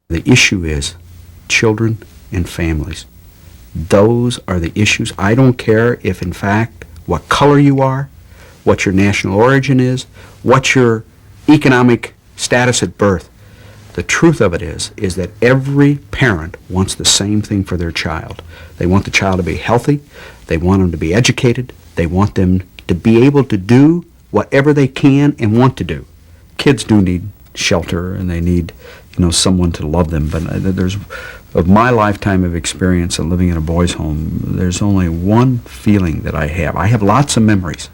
The issue is children and families. Those are the issues. I don't care if, in fact, what color you are, what your national origin is, what your economic status at birth. The truth of it is that every parent wants the same thing for their child. They want the child to be healthy. They want them to be educated. They want them to be able to do whatever they can and want to do. Kids do need shelter, and they need, someone to love them. But of my lifetime of experience in living in a boys' home, there's only one feeling that I have. I have lots of memories,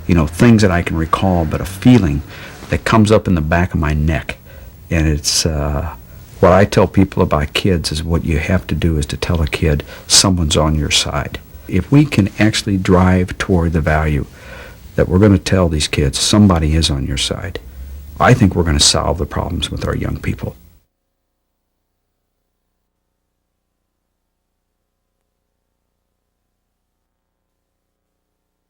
things that I can recall, but a feeling that comes up in the back of my neck. And it's what I tell people about kids is what you have to do is to tell a kid someone's on your side. If we can actually drive toward the value that we're going to tell these kids somebody is on your side, I think we're going to solve the problems with our young people.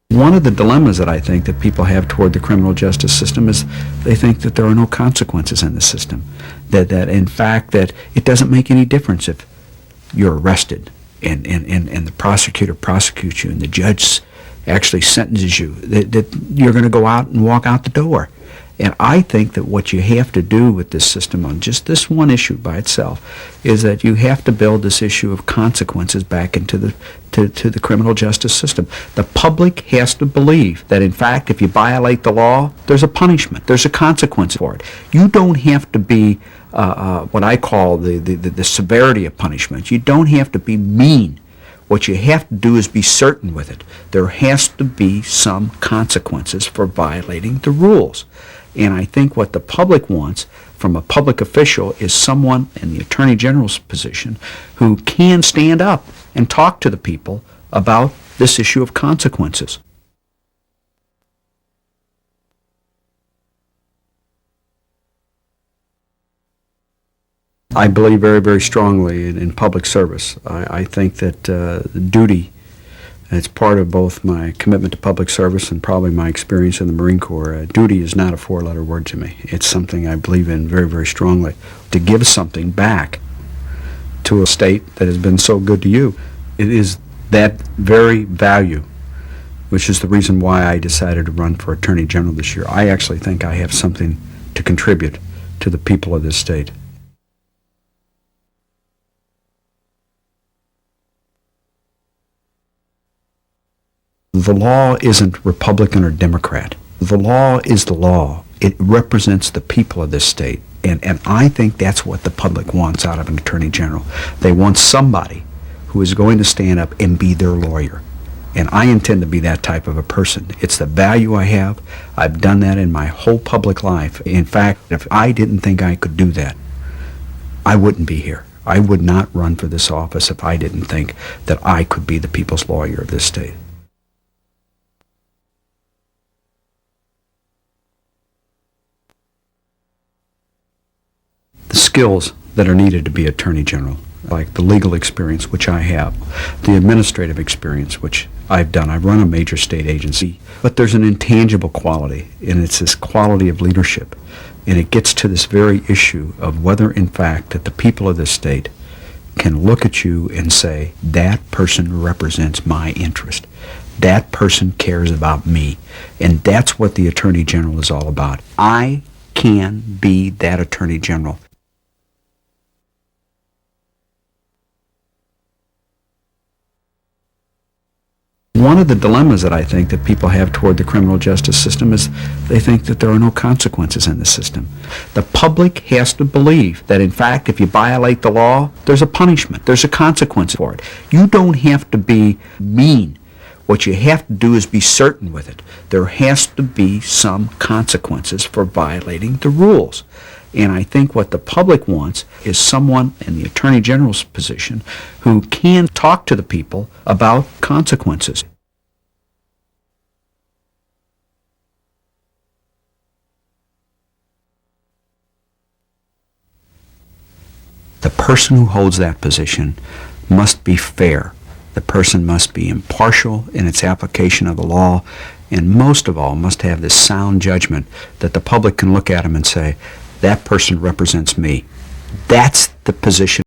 One of the dilemmas that I think that people have toward the criminal justice system is they think that there are no consequences in the system. That in fact, that it doesn't make any difference if you're arrested and the prosecutor prosecutes you and the judge actually sentences you, that you're going to go out and walk out the door. And I think that what you have to do with this system on just this one issue by itself is that you have to build this issue of consequences back into the criminal justice system. The public has to believe that, in fact, if you violate the law, there's a punishment. There's a consequence for it. You don't have to be what I call the severity of punishment. You don't have to be mean. What you have to do is be certain with it. There has to be some consequences for violating the rules. And I think what the public wants from a public official is someone in the Attorney General's position who can stand up and talk to the people about this issue of consequences. I believe very, very strongly in public service. I think that duty, it's part of both my commitment to public service and probably my experience in the Marine Corps. Duty is not a four-letter word to me. It's something I believe in very, very strongly. To give something back to a state that has been so good to you, it is that very value, which is the reason why I decided to run for Attorney General this year. I actually think I have something to contribute to the people of this state. The law isn't Republican or Democrat. The law is the law. It represents the people of this state. And I think that's what the public wants out of an Attorney General. They want somebody who is going to stand up and be their lawyer. And I intend to be that type of a person. It's the value I have. I've done that in my whole public life. In fact, if I didn't think I could do that, I wouldn't be here. I would not run for this office if I didn't think that I could be the people's lawyer of this state. The skills that are needed to be Attorney General, like the legal experience, which I have, the administrative experience, which I've done. I've run a major state agency. But there's an intangible quality, and it's this quality of leadership. And it gets to this very issue of whether, in fact, that the people of this state can look at you and say, that person represents my interest. That person cares about me. And that's what the Attorney General is all about. I can be that Attorney General. One of the dilemmas that I think that people have toward the criminal justice system is they think that there are no consequences in the system. The public has to believe that, in fact, if you violate the law, there's a punishment. There's a consequence for it. You don't have to be mean. What you have to do is be certain with it. There has to be some consequences for violating the rules. And I think what the public wants is someone in the Attorney General's position who can talk to the people about consequences. The person who holds that position must be fair. The person must be impartial in its application of the law, and most of all must have this sound judgment that the public can look at him and say, that person represents me. That's the position